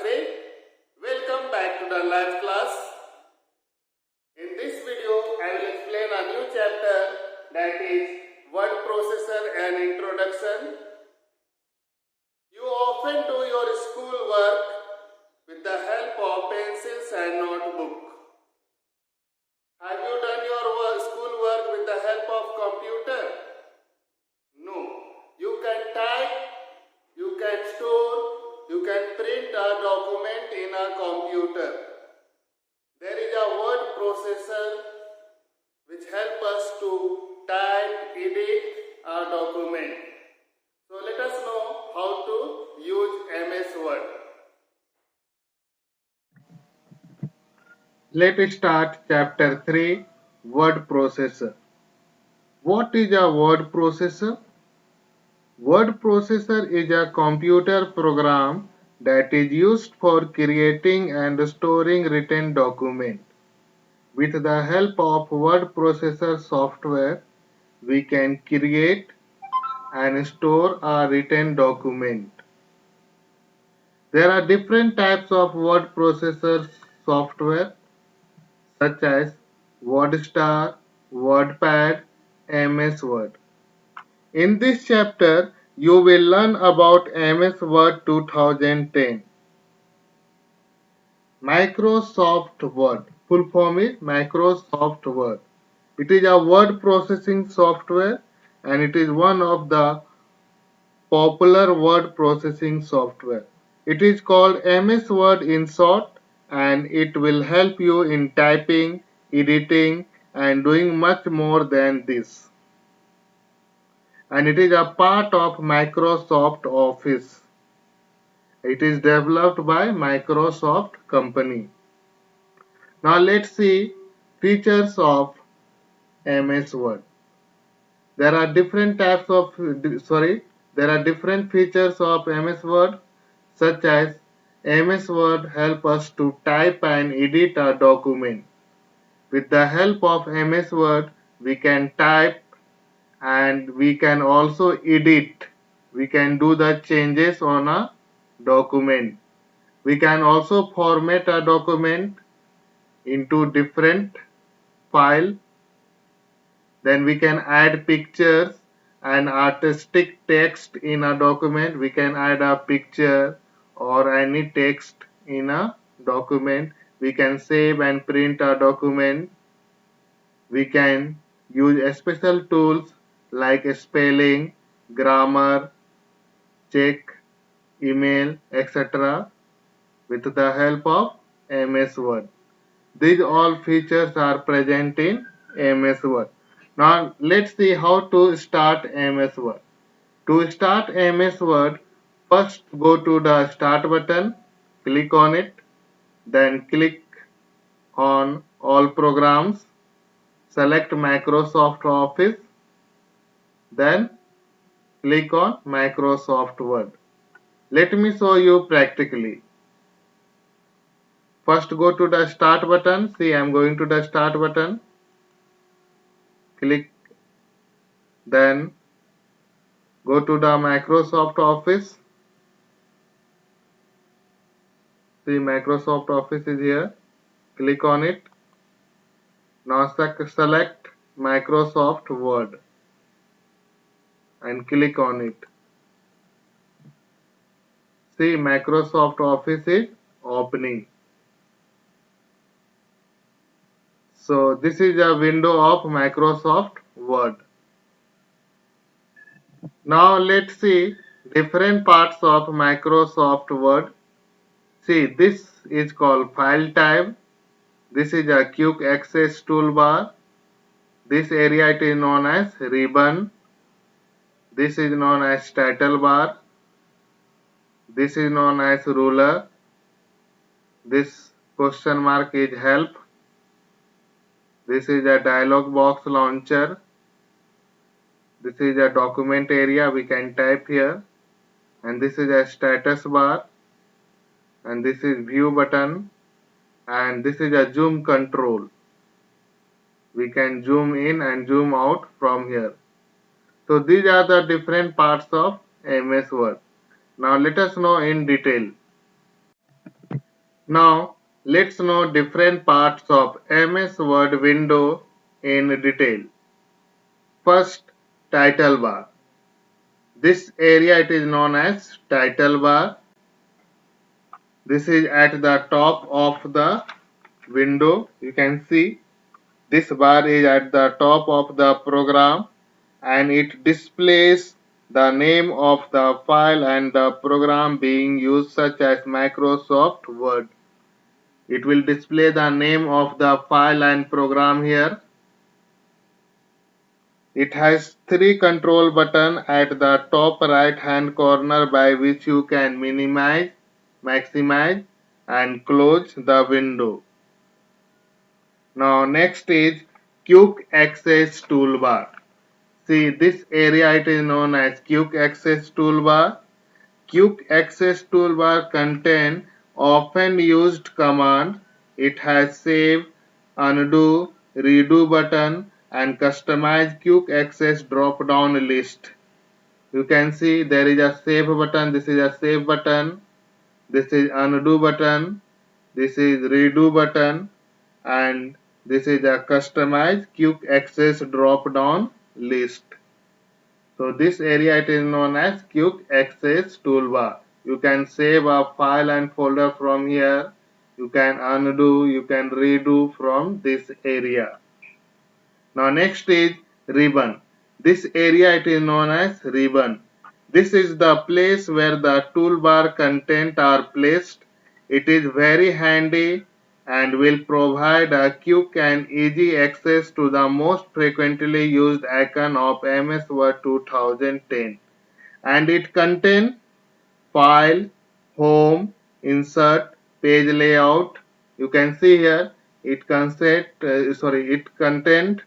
3. Welcome back to the live class. In this video, I will explain a new chapter, that is word processor and introduction. You often do your school work with the help of pencils and notebook. Have you done your school work with the help of computer? No. You can type, you can store, you can print a document in a computer. There is a word processor which helps us to type, edit a document. So let us know how to use MS Word. Let us start chapter 3, word processor. What is a word processor? Word processor is a computer program that is used for creating and storing written documents. With the help of word processor software, we can create and store a written document. There are different types of word processor software such as WordStar, WordPad, MS Word. In this chapter, you will learn about MS Word 2010. Microsoft Word. Full form is Microsoft Word. It is a word processing software and it is one of the popular word processing software. It is called MS Word in short and it will help you in typing, editing and doing much more than this. And it is a part of Microsoft Office. It is developed by Microsoft company. Now let's see features of MS Word. There are different features of MS Word such as MS Word help us to type and edit a document. With the help of MS Word, we can type and we can also edit. We can do the changes on a document. We can also format a document into different file. Then we can add pictures and artistic text in a document. We can add a picture or any text in a document. We can save and print a document. We can use special tools like spelling, grammar, check, email, etc. with the help of MS Word. These all features are present in MS Word. Now let's see how to start MS Word. To start MS Word, first go to the start button, click on it, then click on all programs, select Microsoft Office, then click on Microsoft Word. Let me show you practically. First go to the start button. See, I am going to the start button. Click, then go to the Microsoft Office. See, Microsoft Office is here. Click on it. Now select Microsoft Word and click on it. See, Microsoft Office is opening. So this is a window of Microsoft Word. Now let's see different parts of Microsoft Word. See, this is called File Type. This is a Quick Access Toolbar. This area it is known as Ribbon. This is known as Title Bar. This is known as Ruler. This question mark is Help. This is a dialog box launcher. This is a document area, we can type here. And this is a status bar. And this is view button. And this is a zoom control. We can zoom in and zoom out from here. So these are the different parts of MS Word. Now let us know in detail. Now let's know different parts of MS Word window in detail. First, title bar. This area it is known as title bar. This is at the top of the window. You can see this bar is at the top of the program and it displays the name of the file and the program being used, such as Microsoft Word. It will display the name of the file and program here. It has three control buttons at the top right hand corner by which you can minimize, maximize and close the window. Now next is Quick Access Toolbar. See, this area it is known as Quick Access Toolbar. Quick Access Toolbar contains often used commands. It has save, undo, redo button and customize quick access drop down list. You can see there is a save button, this is a save button, this is undo button, this is redo button and this is a customize quick access drop down list. So this area it is known as Quick Access Toolbar. You can save a file and folder from here. You can undo, you can redo from this area. Now next is ribbon. This area it is known as ribbon. This is the place where the toolbar content are placed. It is very handy and will provide a quick and easy access to the most frequently used icon of MS Word 2010. And it contains file, home, insert, page layout. You can see here it contains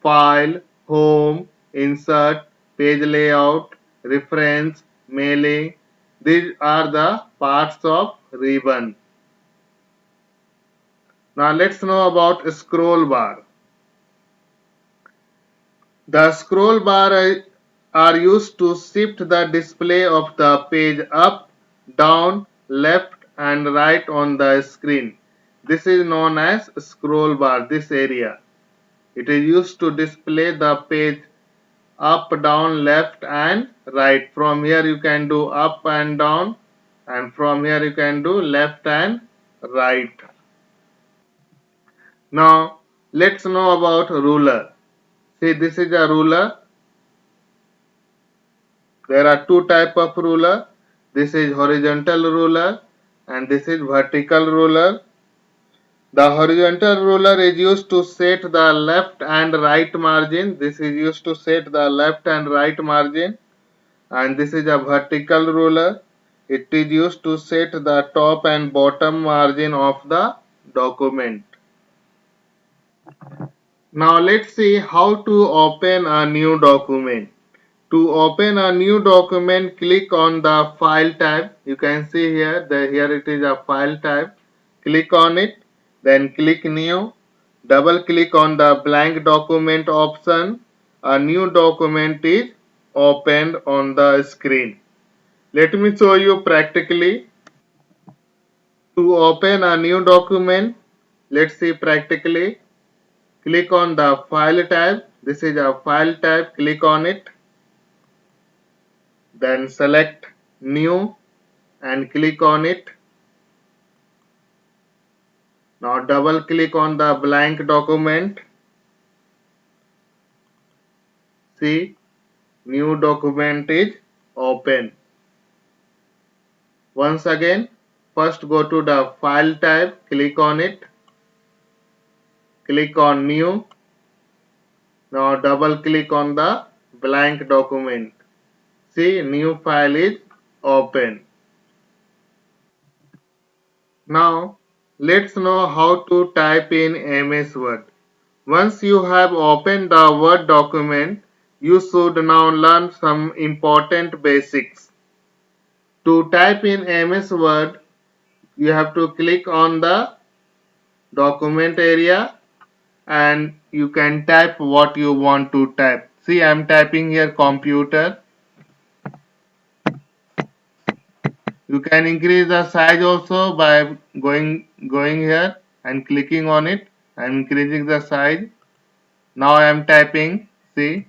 file, home, insert, page layout, reference, mailing. These are the parts of ribbon. Now let's know about scroll bar. The scroll bar are used to shift the display of the page up, down, left and right on the screen. This is known as scroll bar, this area. It is used to display the page up, down, left and right. From here you can do up and down and from here you can do left and right. Now let's know about ruler. See, this is a ruler. There are two types of ruler. This is horizontal ruler and this is vertical ruler. The horizontal ruler is used to set the left and right margin. This is used to set the left and right margin. And this is a vertical ruler. It is used to set the top and bottom margin of the document. Now let's see how to open a new document. To open a new document, click on the File tab. You can see here, here it is a File tab. Click on it, then click New. Double click on the blank document option. A new document is opened on the screen. Let me show you practically. To open a new document, let's see practically. Click on the File tab. This is a File tab. Click on it. Then select New and click on it. Now double click on the blank document. See, new document is open. Once again, first go to the File tab. Click on it. Click on New. Now double click on the blank document. See, new file is open. Now let's know how to type in MS Word. Once you have opened the Word document, you should now learn some important basics. To type in MS Word, you have to click on the document area and you can type what you want to type. See, I am typing here computer. You can increase the size also by going going here and clicking on it. I am increasing the size. Now I am typing. See,